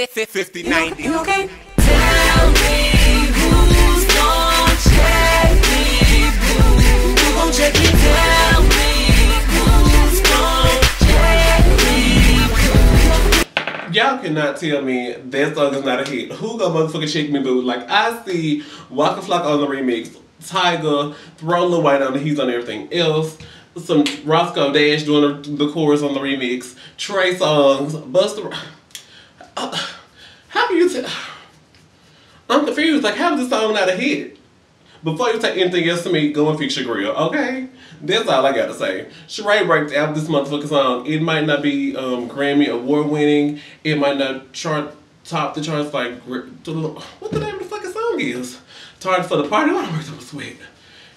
50, 90. You okay? Tell me who's gon' check me, who gon' check me? Tell me who's gon' check me. Y'all cannot tell me that song is not a hit. Who gonna motherfucking shake me, boo? Like, I see Waka Flocka on the remix, Tyga, throw Lil White on the he's on everything else, some Roscoe Dash doing the chorus on the remix, Trey Songz, Busta. How can you tell? I'm confused. Like, how is this song not a hit? Before you take anything else to me, go and fix your grill, okay? That's all I gotta say. Sheree breaks out this motherfucking song. It might not be Grammy award winning. It might not top the charts like what the name of the fucking song is. Tardy for the Party. Why don't I work so sweet?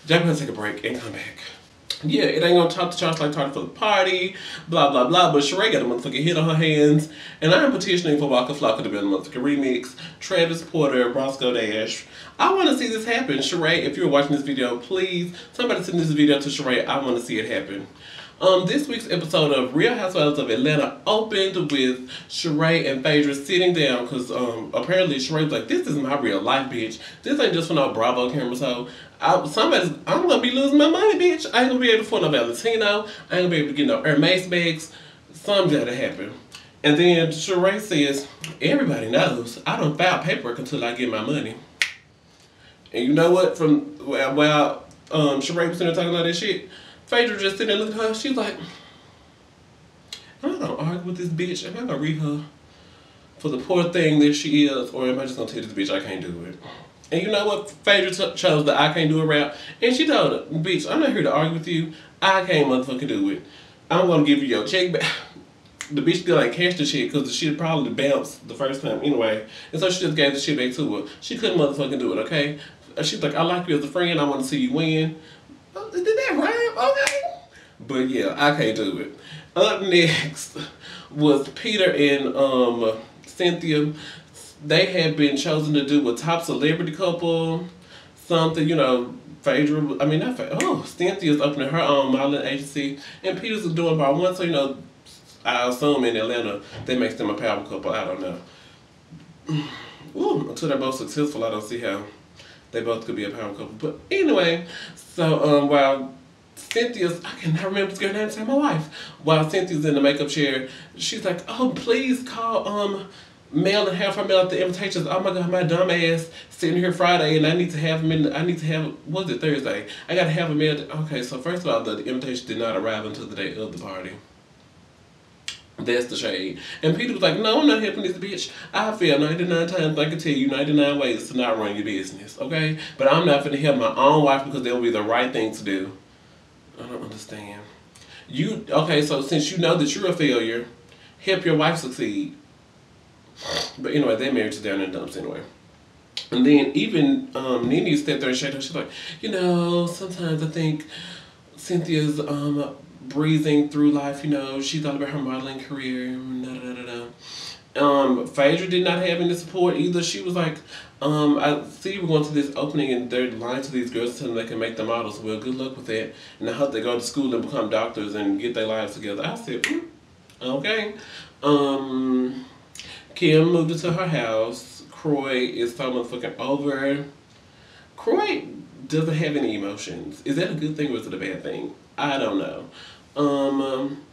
Jack gonna take a break and come back. Yeah, it ain't gonna top the charts like Tardy for the Party, blah, blah, blah, but Sheree got a motherfucking hit on her hands, and I am petitioning for Waka Flocka to be on the motherfucking remix, Travis Porter, Roscoe Dash. I want to see this happen. Sheree, if you're watching this video, please, somebody send this video to Sheree. I want to see it happen. This week's episode of Real Housewives of Atlanta opened with Sheree and Phaedra sitting down because apparently Sheree was like, this is my real life, bitch. This ain't just for no Bravo camera, so I'm gonna be losing my money, bitch. I ain't gonna be able to afford no Valentino. I ain't gonna be able to get no Hermes bags. Something gotta happen. And then Sheree says, everybody knows I don't file paperwork until I get my money. And you know what? While Sheree was sitting there talking about that shit, Phaedra just sitting there looking at her. She's like, am I gonna argue with this bitch? Am I gonna read her for the poor thing that she is, or am I just gonna tell this bitch I can't do it? And you know what? Phaedra chose the I can't do it route, and she told her, bitch, I'm not here to argue with you. I can't motherfucking do it. I'm gonna give you your check back. The bitch still ain't cashed the shit because the shit probably bounced the first time anyway, and so she just gave the shit back to her. She couldn't motherfucking do it, okay? She's like, I like you as a friend. I want to see you win. Did that rhyme? Okay. But yeah, I can't do it. Up next was Peter and Cynthia. They had been chosen to do a top celebrity couple, something, you know, Phaedra, I mean, not Phaedra, Cynthia's opening her own modeling agency, and Peter's is doing part one, so, you know, I assume in Atlanta, that makes them a power couple, I don't know. Ooh, until they're both successful, I don't see how they both could be a power couple. But anyway, so while Cynthia's, I cannot remember this girl's name to save my life. While Cynthia's in the makeup chair, she's like, oh, please call Mel and have her mail out the invitations. Oh my God, my dumb ass sitting here Friday and I need to have them in, what was it, Thursday? I gotta have them mailed. Okay, so first of all, the invitation did not arrive until the day of the party. That's the shade. And Peter was like, no, I'm not helping this bitch. I failed 99 times. I can tell you 99 ways to not run your business, okay? But I'm not going to help my own wife because that will be the right thing to do. I don't understand. Okay, so since you know that you're a failure, help your wife succeed. But anyway, they're married to down in the dumps anyway. And then even Nene stepped there and shaked her. She's like, you know, sometimes I think Cynthia's breezing through life, you know, she thought about her modeling career, Phaedra did not have any support either. She was like, I see we're going to this opening and they're lying to these girls telling them they can make the models. Well, good luck with that. And I hope they go to school and become doctors and get their lives together. I said, okay. Kim moved into her house. Croy is so motherfucking over. Croy doesn't have any emotions. Is that a good thing or is it a bad thing? I don't know.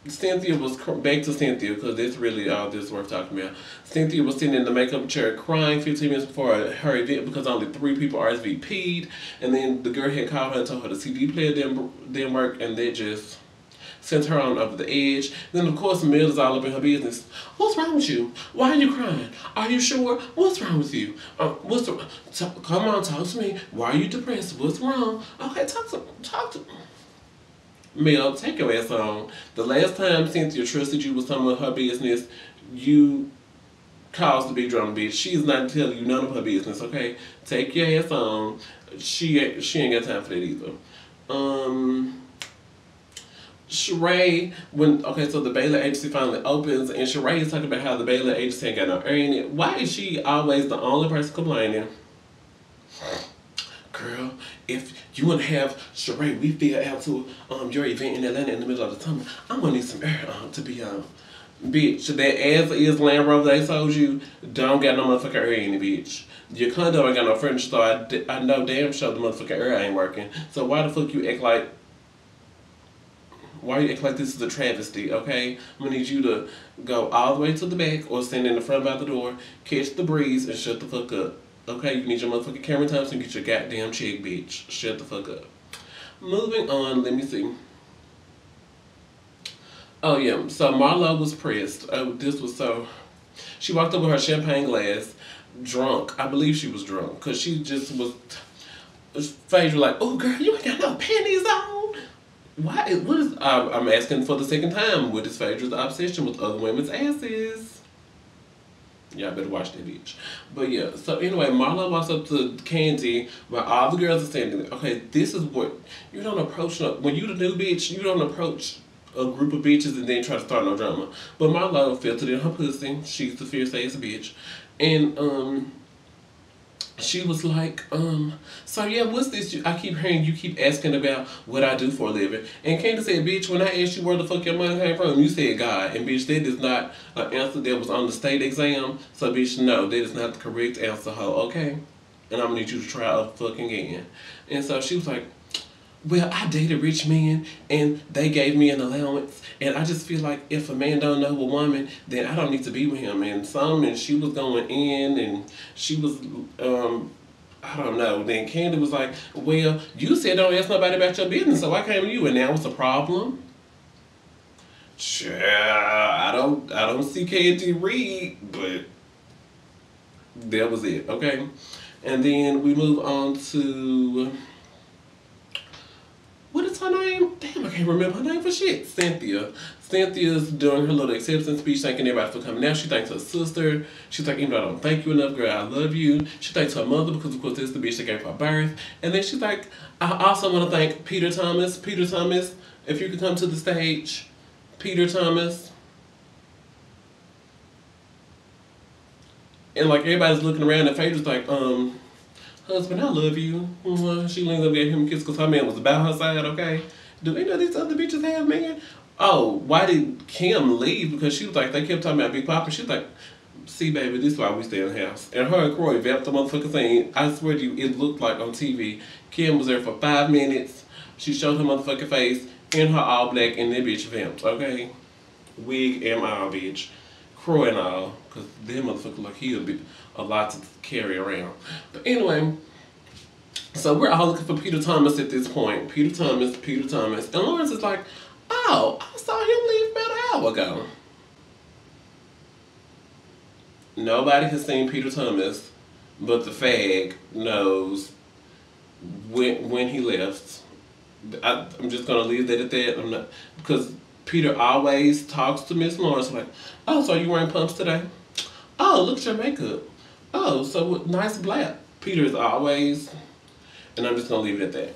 Cynthia was back to Cynthia because that's really all this worth talking about. Cynthia was sitting in the makeup chair crying 15 minutes before her event because only 3 people RSVP'd, and then the girl had called her and told her the CD player didn't work, and that just sent her on over the edge. Then of course Mel is all up in her business. What's wrong with you? Why are you crying? Are you sure? What's wrong with you? Come on, talk to me. Why are you depressed? What's wrong? Okay, talk to Mel, take your ass on. The last time Cynthia trusted you with some of her business, you caused the big drama, bitch. She's not telling you none of her business, okay? Take your ass on. She ain't got time for that either. Sheree, so the Baylor agency finally opens, and Sheree is talking about how the Baylor agency ain't got no earning. Why is she always the only person complaining? Girl, if you want to have Sheree, we feel out to your event in Atlanta in the middle of the summer, I'm going to need some air to be on. Bitch, that as is Land Rover they sold you don't got no motherfucking air in it, bitch. Your condo ain't got no furniture, so I know damn sure the motherfucking air ain't working. So why the fuck you act like, why you act like this is a travesty, okay? I'm gonna need you to go all the way to the back or stand in the front by the door, catch the breeze, and shut the fuck up. Okay, you need your motherfucking camera time so you get your goddamn check, bitch. Shut the fuck up. Moving on, let me see. Oh yeah, so Marlo was pressed. Oh, this was so... She walked up with her champagne glass, drunk. I believe she was drunk, because she just was... Phaedra like, oh girl, you ain't got no panties on. Why? What is... I'm asking for the second time. What is Phaedra's obsession with other women's asses? Y'all better watch that bitch. But yeah, so anyway, Marlo walks up to Kandi while all the girls are standing there. Okay, this is what... You don't approach... When you the new bitch, you don't approach a group of bitches and then try to start no drama. But Marlo filtered in her pussy. She's the fierce ass bitch. And, she was like, so yeah, what's this? I keep hearing you keep asking about what I do for a living. And Kandi said, bitch, when I asked you where the fuck your money came from, you said God. And bitch, that is not an answer that was on the state exam. So bitch, no, that is not the correct answer, ho, okay? And I'm gonna need you to try a fucking again. And so she was like, well, I dated rich men, and they gave me an allowance, and I just feel like if a man don't know a woman, then I don't need to be with him. And she was going in, and she was, I don't know. Then Kandi was like, well, you said don't ask nobody about your business, so I came to you, and now it's a problem? Sure, I don't see Kandi read, but that was it, okay? And then we move on to... What is her name? Damn, I can't remember her name for shit. Cynthia. Cynthia's doing her little acceptance speech, thanking everybody for coming out. She thanks her sister. She's like, even though I don't thank you enough, girl, I love you. She thanks her mother because, of course, this is the bitch that gave her birth. And then she's like, I also want to thank Peter Thomas. Peter Thomas, if you could come to the stage. Peter Thomas. And, like, everybody's looking around, and Phaedra's like, husband, I love you. She leaned up, gave him a kiss because her man was about her side, okay? Do any of these other bitches have men? Oh, why did Kim leave? Because she was like, they kept talking about Big Papa. She was like, see, baby, this is why we stay in the house. And her and Croy vamped the motherfucking thing. I swear to you, it looked like on TV. Kim was there for 5 minutes. She showed her motherfucking face in her all black, and that bitch vamped, okay? Wig and all, bitch. Croy and all, because that motherfucker like he'll be a lot to carry around. But anyway, so we're all looking for Peter Thomas at this point. Peter Thomas. And Lawrence is like, oh, I saw him leave about an hour ago. Nobody has seen Peter Thomas, but the fag knows when he left. I'm just gonna leave that at that. I'm not, because Peter always talks to Miss Lawrence like, oh, so you wearing pumps today? Oh, look at your makeup. Oh, so nice black. Peter is always, and I'm just gonna leave it at that.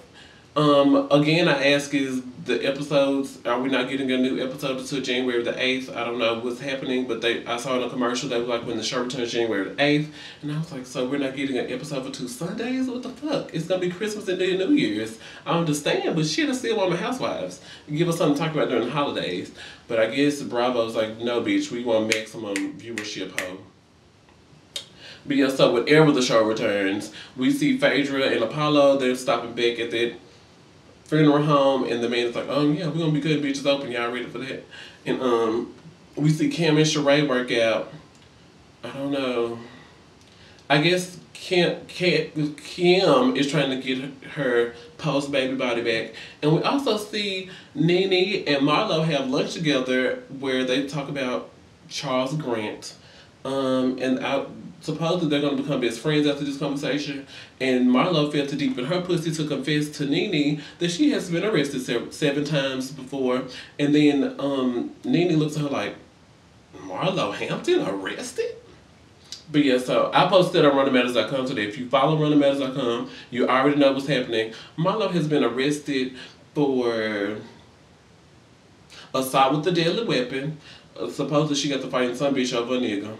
Again, I ask, is the episodes, are we not getting a new episode until January the 8th? I don't know what's happening, but I saw in a commercial, they were like, when the show returns January the 8th, and I was like, so we're not getting an episode for 2 Sundays? What the fuck? It's gonna be Christmas and New Year's. I understand, but shit, I still want my housewives. Give us something to talk about during the holidays. But I guess Bravo's like, no, bitch, we want maximum viewership, ho. But yeah, so whenever the show returns, we see Phaedra and Apollo, they're stopping back at that funeral home, and the man is like, yeah, we're gonna be good, bitches open, y'all ready for that? And we see Kim and Sheree work out. I don't know. I guess Kim is trying to get her post-baby body back. And we also see Nene and Marlo have lunch together where they talk about Charles Grant. Supposedly they're going to become best friends after this conversation. And Marlo fell too deep in her pussy to confess to Nene that she has been arrested 7 times before. And then Nene looks at her like, Marlo Hampton arrested? But yeah, so I posted on RunTheMatters.com today. If you follow RunTheMatters.com, you already know what's happening. Marlo has been arrested for assault with a deadly weapon. Supposedly she got to fight some bitch over a nigga.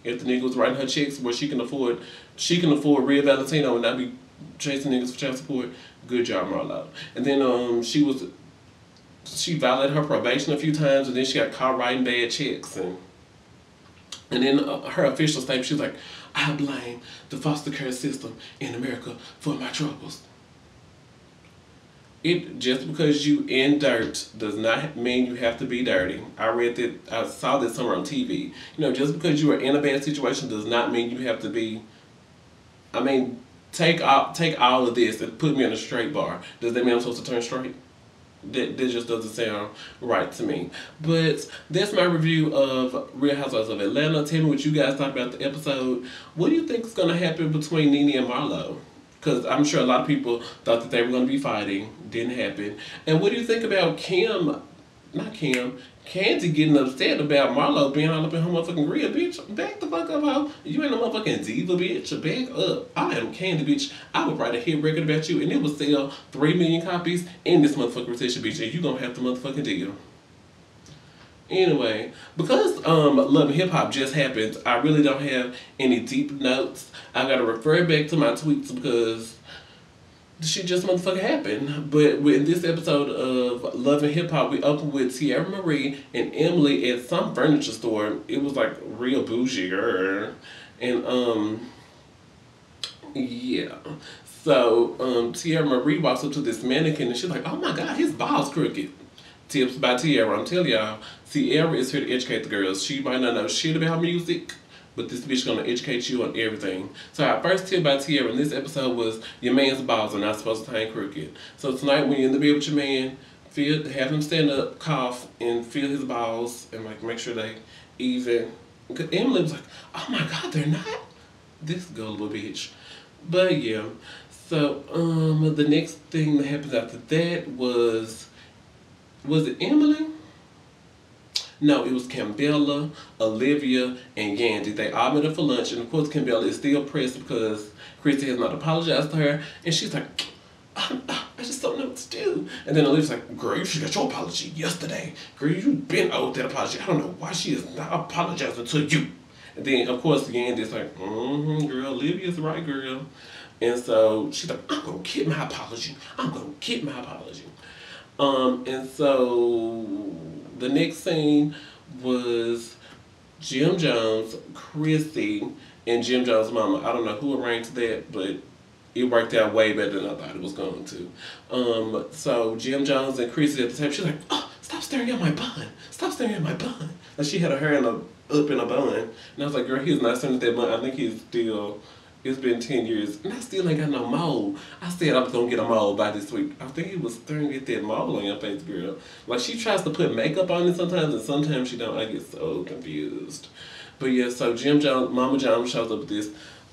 If the nigga was writing her checks where she can afford real Valentino and not be chasing niggas for child support, good job, Marlo. And then she was she violated her probation a few times, and then she got caught writing bad checks, and then her official statement, she's like, I blame the foster care system in America for my troubles. Just because you in dirt does not mean you have to be dirty. I saw this somewhere on TV. Just because you are in a bad situation does not mean you have to be. I mean, take all of this and put me in a straight bar. Does that mean I'm supposed to turn straight? That just doesn't sound right to me. But that's my review of Real Housewives of Atlanta. Tell me what you guys thought about the episode. What do you think is going to happen between Nene and Marlo? Because I'm sure a lot of people thought that they were going to be fighting. Didn't happen. And what do you think about Kandi getting upset about Marlo being all up in her motherfucking grill? Bitch, back the fuck up, ho. You ain't a motherfucking diva, bitch. Back up. I am Kandi, bitch. I would write a hit record about you, and it would sell 3 million copies in this motherfucking recession, bitch, and you gonna have the motherfucking deal. Anyway, because Love and Hip Hop just happened, I really don't have any deep notes. I gotta refer back to my tweets because shit just motherfucking happened. But with this episode of Love and Hip Hop, we opened with Tierra Marie and Emily at some furniture store. It was like real bougie, and yeah. So Tierra Marie walks up to this mannequin and she's like, "Oh my God, his ball's crooked." Tips by Tierra. I'm telling y'all, Tierra is here to educate the girls. She might not know shit about music, but this bitch gonna educate you on everything. So our first tip by Tierra in this episode was your man's balls are not supposed to hang crooked. So tonight when you're in the bed with your man, have him stand up, cough, and feel his balls, and like make sure they even. Cause Emily was like, "Oh my God, they're not." This gullible bitch. But yeah. So the next thing that happens after that was it Emily? No, it was Kandi, Olivia, and Kandi. They all met up for lunch, and of course Kandi is still pressed because Chrissy has not apologized to her, and she's like, I just don't know what to do. And then Olivia's like, girl, you should get your apology yesterday. Girl, you've been owed that apology. I don't know why she is not apologizing to you. And then, of course, Kandi's like, girl, Olivia's right, girl. And so she's like, I'm going to get my apology. I'm going to get my apology. And so the next scene was Jim Jones, Chrissy, and Jim Jones' mama. I don't know who arranged that, but it worked out way better than I thought it was going to. So Jim Jones and Chrissy at the table, she's like, oh, stop staring at my bun. Stop staring at my bun. Like she had her hair up in a bun. And I was like, girl, he's not staring at that bun. I think he's still... It's been 10 years, and I still ain't got no mole. I said I was going to get a mole by this week. I think he was staring at that mole on your face, girl. Like, she tries to put makeup on it sometimes, and sometimes she don't. I get so confused. But yeah, so Jim Jones, Mama Jones shows up with this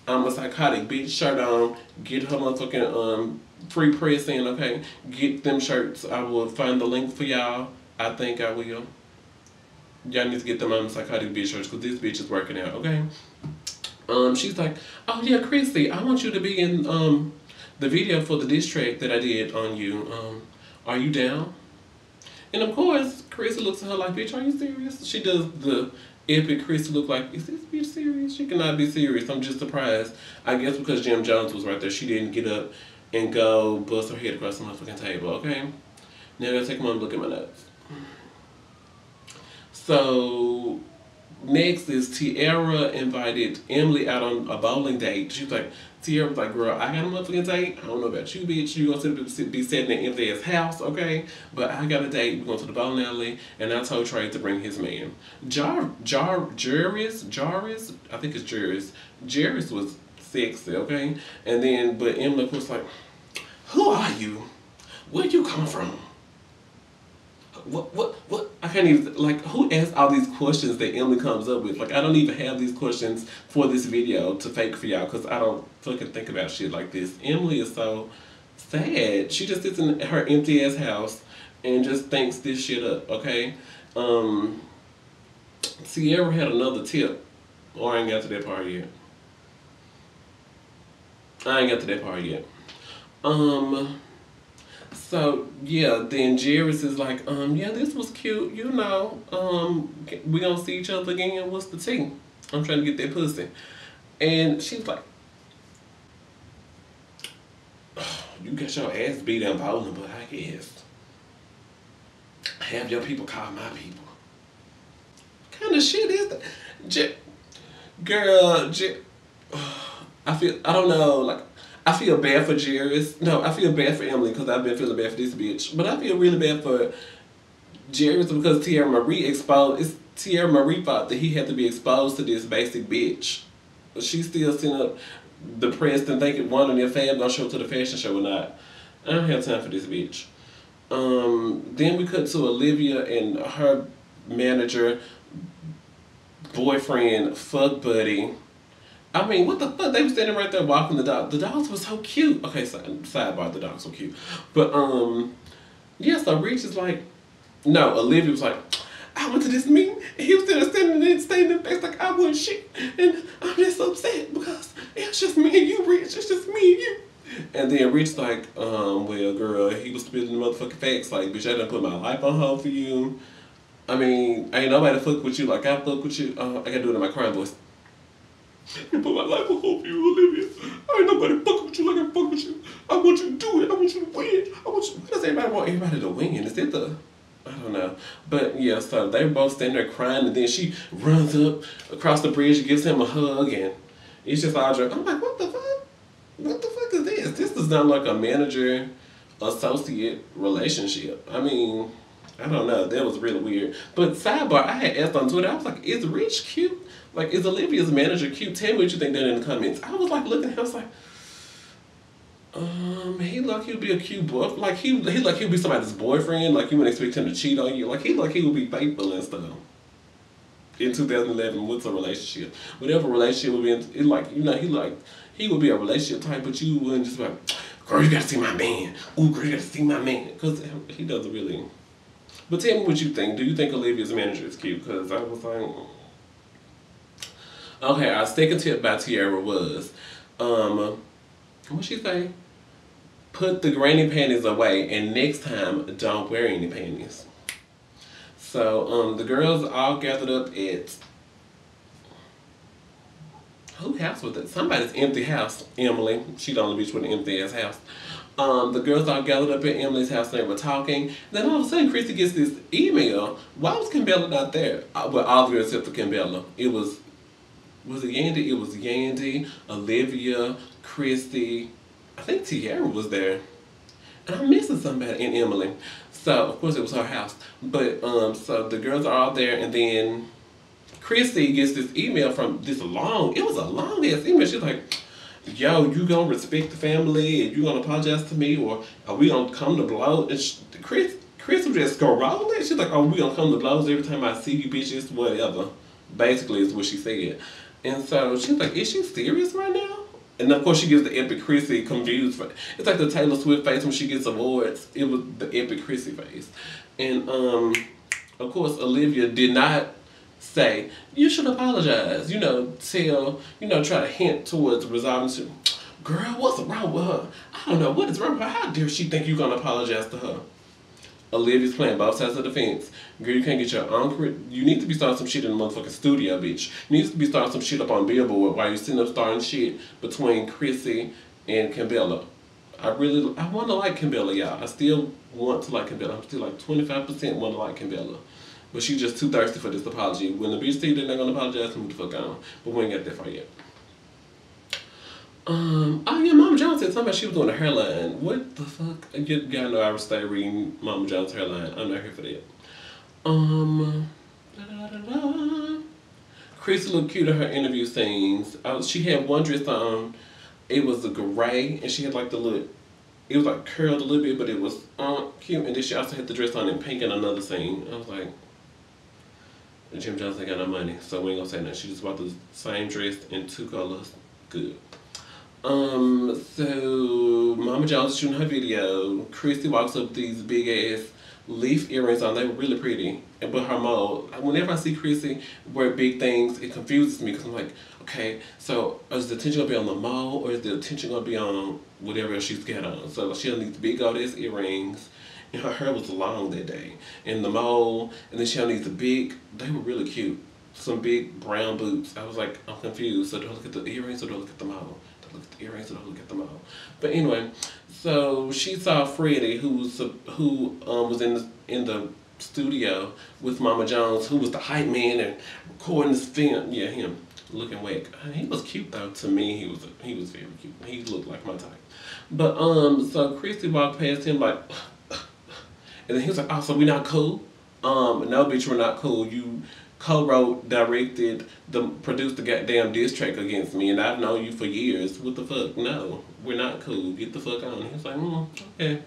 I'm a psychotic bitch shirt on. Get her motherfucking free press in, okay? Get them shirts. I will find the link for y'all. I think I will. Y'all need to get them I'm a psychotic bitch shirts, because this bitch is working out, okay? She's like, oh yeah, Chrissy, I want you to be in the video for the diss track that I did on you. Are you down? And of course, Chrissy looks at her like, bitch, are you serious? She does the epic Chrissy look like, is this bitch serious? She cannot be serious. I'm just surprised. I guess because Jim Jones was right there, she didn't get up and go bust her head across the motherfucking table, okay? Now I gotta take a moment and look at my notes. So... next is Tierra invited Emily out on a bowling date. She was like, Tierra was like, girl, I got a motherfucking date. I don't know about you, bitch. You gonna be sitting in Emily house, okay? But I got a date. We're going to the bowling alley. And I told Trey to bring his man. Jairus, I think it's Jairus. Jairus was sexy, okay? And then, but Emily was like, who are you? Where you come from? What? I can't even, like, who asked all these questions that Emily comes up with? Like, I don't even have these questions for this video to fake for y'all, because I don't fucking think about shit like this. Emily is so sad. She just sits in her empty ass house and just thinks this shit up, okay? Sierra had another tip. Or I ain't got to that part yet. So, yeah, then Jairus is like, yeah, this was cute, you know. We gonna see each other again. What's the tea? I'm trying to get that pussy. And she's like, oh, you got your ass beat in bowling, but I guess. Have your people call my people. What kind of shit is that? Girl, I don't know, like, I feel bad for Jerry's. No, I feel bad for Emily because I've been feeling bad for this bitch. But I feel really bad for Jerry's because Tierra Marie exposed, it's Tierra Marie thought that he had to be exposed to this basic bitch. But she still sitting up depressed and thinking one of their fans gonna show up to the fashion show or not. I don't have time for this bitch. Then we cut to Olivia and her manager, boyfriend, fuck buddy. I mean, what the fuck? They were standing right there walking the dog. The dogs were so cute. Okay, sidebar, the dogs were cute. But, yeah, so Rich is like, no, Olivia was like, I went to this meeting, and he was there standing there, staring in the face like I wasn't shit. And I'm just upset because it's just me and you, Rich. It's just me and you. And then Rich like, well, girl, he was spitting the motherfucking facts. Like, bitch, I done put my life on hold for you. I mean, ain't nobody fuck with you like I fuck with you. I gotta do it in my crime voice. I put my life on hold for you, Olivia. I ain't nobody fuck with you like I fuck with you. I want you to do it. I want you to win. Why does everybody want everybody to win? Is it the... I don't know. But yeah, so they were both standing there crying, and then she runs up across the bridge and gives him a hug, and it's just all drunk. I'm like, what the fuck? What the fuck is this? This does not like a manager associate relationship. I mean, I don't know. That was really weird. But sidebar, I had asked on Twitter, I was like, is Rich cute? Like, is Olivia's manager cute? Tell me what you think down in the comments. I was like looking at him, I was like, he like he would be a cute boy. Like he like he would be somebody's boyfriend. Like you wouldn't expect him to cheat on you. Like he would be faithful and stuff. In 2011, what's a relationship? Whatever relationship would be, in, like you know, he would be a relationship type, but you wouldn't just be like, girl, you gotta see my man. Ooh, girl, you gotta see my man, because he doesn't really. But tell me what you think. Do you think Olivia's manager is cute? Because I was like, okay, our second tip by Tierra was, what she say? Put the granny panties away, and next time, don't wear any panties. So, the girls all gathered up at, whose house was it? Somebody's empty house, Emily. She the only bitch with an empty ass house. The girls all gathered up at Emily's house and they were talking. Then all of a sudden, Christy gets this email. Why was Kimbella not there? Well, all the girls except for Kimbella. It was it Yandy? It was Yandy, Olivia, Christy. I think Tierra was there. And I'm missing somebody in Emily. So, of course, it was her house. But, so the girls are all there, and then Christy gets this email from this long, it was a long-ass email. She's like, yo, you gonna respect the family, and you gonna apologize to me, or are we gonna come to blows? And Chris was just scrolling. She's like, oh, we gonna come to blows every time I see you bitches, whatever. Basically, is what she said. And so she's like, is she serious right now? And of course she gives the epic Chrissy confused face. It's like the Taylor Swift face when she gets awards. It was the epic Chrissy face. And of course Olivia did not say, you should apologize. You know, tell, you know, try to hint towards resolving to, girl, what's wrong with her? I don't know, what is wrong with her? How dare she think you're gonna apologize to her? Olivia's playing both sides of the fence. Girl, you can't get your own. You need to be starting some shit in the motherfucking studio, bitch. You need to be starting some shit up on Billboard while you're sitting up starting shit between Chrissy and Kimbella. I want to like Kimbella, y'all. I still want to like Kimbella. I'm still like 25% want to like Kimbella. But she's just too thirsty for this apology. When the bitch see they're not going to apologize, move the fuck on. But we ain't got that far yet. Oh yeah, Mama Jones said something about she was doing a hairline. What the fuck? You gotta know I would stay reading Mama Jones' hairline. I'm not here for that. Chrissy looked cute in her interview scenes. She had one dress on. It was a gray, and she had like the little, it was like curled a little bit, but it was cute. And then she also had the dress on in pink in another scene. I was like, Jim Jones ain't got no money, so we ain't gonna say nothing. She just bought the same dress in 2 colors. Good. So Mama Jones is shooting her video. Christy walks up with these big ass leaf earrings on. They were really pretty. But her mold, whenever I see Christy wear big things, it confuses me because I'm like, okay, so is the attention gonna be on the mold or is the attention gonna be on whatever else she's got on? So she had these big old ass earrings, and her hair was long that day. And the mold, and then she had these big, they were really cute. Some big brown boots. I was like, I'm confused. So do I look at the earrings or do I look at the mold? Look at the earrings and look at them all. But anyway, so she saw Freddie, who was in the studio with Mama Jones, who was the hype man and recording this film. Yeah, him looking whack. He was cute though. To me, he was very cute. He looked like my type. But so Chrissy walked past him like, and then he was like, "Oh, so we not cool?" No, bitch, we're not cool. You co-wrote, directed, produced the goddamn diss track against me, and I've known you for years. What the fuck? No, we're not cool. Get the fuck on. He was like, okay.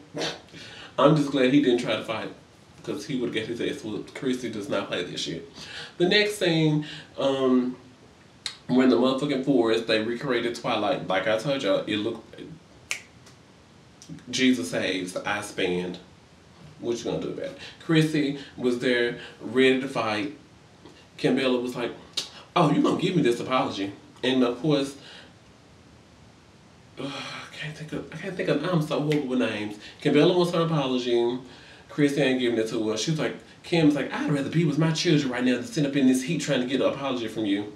I'm just glad he didn't try to fight, because he would get his ass whooped. Chrissy does not play this shit. The next thing, when the motherfucking forest, they recreated Twilight. Like I told y'all, it looked, Jesus saves, I spanned. What you gonna do about it? Chrissy was there, ready to fight. Kimbella was like, "Oh, you gonna give me this apology?" And of course, I can't think of. I'm so horrible with names. Kimbella wants her apology. Chrissy ain't giving it to her. She was like, Kim's like, "I'd rather be with my children right now than sit up in this heat trying to get an apology from you."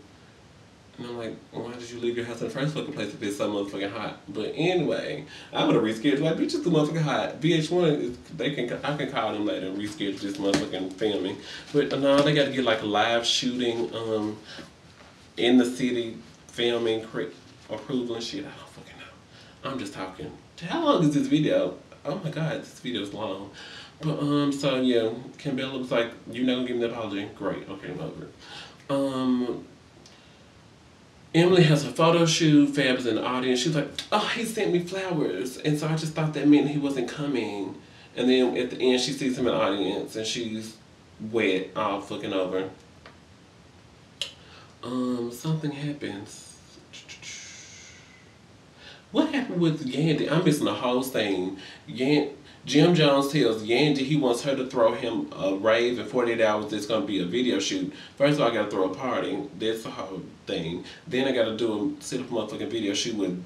And I'm like, why did you leave your house in the first fucking place if it's so motherfucking hot? But anyway, I would have rescheduled. Like, bitch, it's too motherfucking hot. VH1, I can call them later and reschedule this motherfucking filming. But no, they got to get like a live shooting, in the city, filming, approval and shit. I don't fucking know. I'm just talking. How long is this video? Oh my god, this video is long. But so yeah, Kimbella was like, "You're not gonna give me the apology?" Great, okay, I'm over it. Emily has a photo shoot. Fab's in the audience. She's like, "Oh, he sent me flowers." And so I just thought that meant he wasn't coming. And then at the end, she sees him in the audience and she's wet, all fucking over. Something happens. What happened with Yandy? I'm missing the whole thing. Jim Jones tells Yandy he wants her to throw him a rave in 48 hours. There's going to be a video shoot. First of all, I got to throw a party. That's the whole thing. Then I got to do a motherfucking video shoot with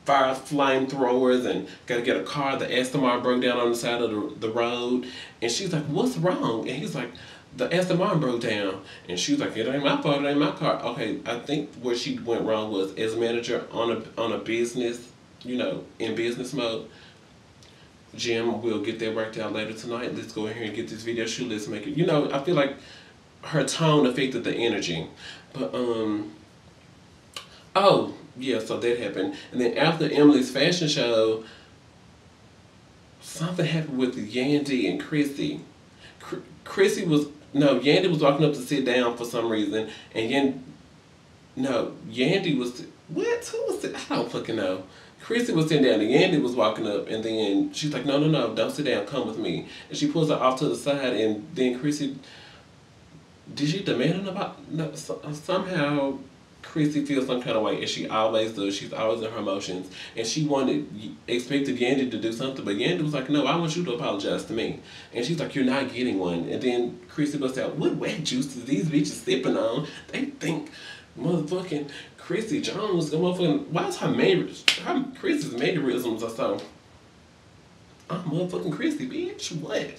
fire flamethrowers and got to get a car. The Aston Martin broke down on the side of the road. And she's like, "What's wrong?" And he's like, "The Aston Martin broke down." And she was like, "It ain't my fault, it ain't my car." Okay, I think where she went wrong was as a manager on a business, you know, in business mode. Jim will get that worked out later tonight. Let's go in here and get this video shoot. Let's make it. You know, I feel like her tone affected the energy. But, oh, yeah, so that happened. And then after Emily's fashion show, something happened with Yandy and Chrissy. Yandy was walking up to sit down for some reason. And Yandy was, what? Who was it? I don't fucking know. Chrissy was sitting down and Yandy was walking up, and then she's like, no, don't sit down, come with me. And she pulls her off to the side, and then Chrissy, did she demand an apology? No, somehow Chrissy feels some kind of way, and she always does. She's always in her emotions. And she expected Yandy to do something, but Yandy was like, no, I want you to apologize to me. And she's like, you're not getting one. And then Chrissy busts out, what wet juice is these bitches sipping on? They think motherfucking Chrissy Jones, why is Chrissy's mannerisms are so, I'm motherfucking Chrissy, bitch, what?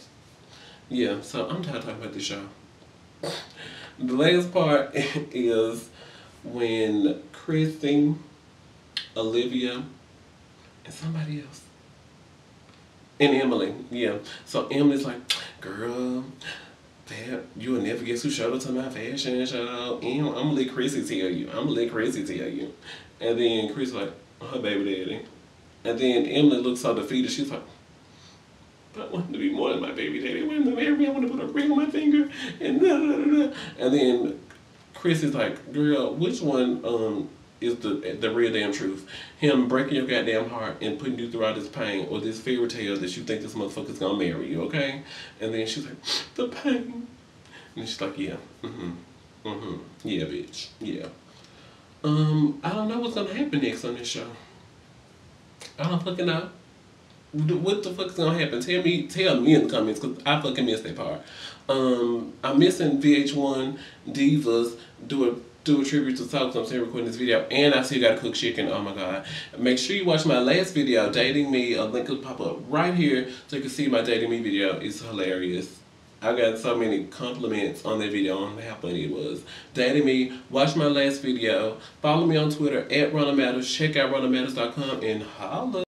Yeah, so I'm tired of talking about this show. The last part is when Kandi Olivia and somebody else, and Emily, yeah. So Emily's like, girl, you will never guess who showed up to my fashion show. And I'm gonna let Chrissy tell you. And then Chrissy's like, her baby daddy. And then Emily looks so defeated. She's like, I want him to be more than my baby daddy. I want him to marry me. I want to put a ring on my finger. And And then Chrissy's like, girl, which one is the real damn truth? Him breaking your goddamn heart and putting you through all this pain, or this fairy tale that you think this motherfucker's gonna marry you, okay? And then she's like, the pain. And she's like, yeah, yeah, bitch, yeah. I don't know what's gonna happen next on this show. I don't fucking know. What the fuck's gonna happen? Tell me in the comments, cause I fucking missed that part. I'm missing VH1 Divas do a tribute to Talk, so I'm still recording this video, and I still gotta cook chicken. Oh my god. Make sure you watch my last video, Dating Me. A link will pop up right here so you can see my Dating Me video. It's hilarious. I got so many compliments on that video on how funny it was. Dating Me, watch my last video. Follow me on Twitter @RunnerMatters. Check out runnermatters.com and holla.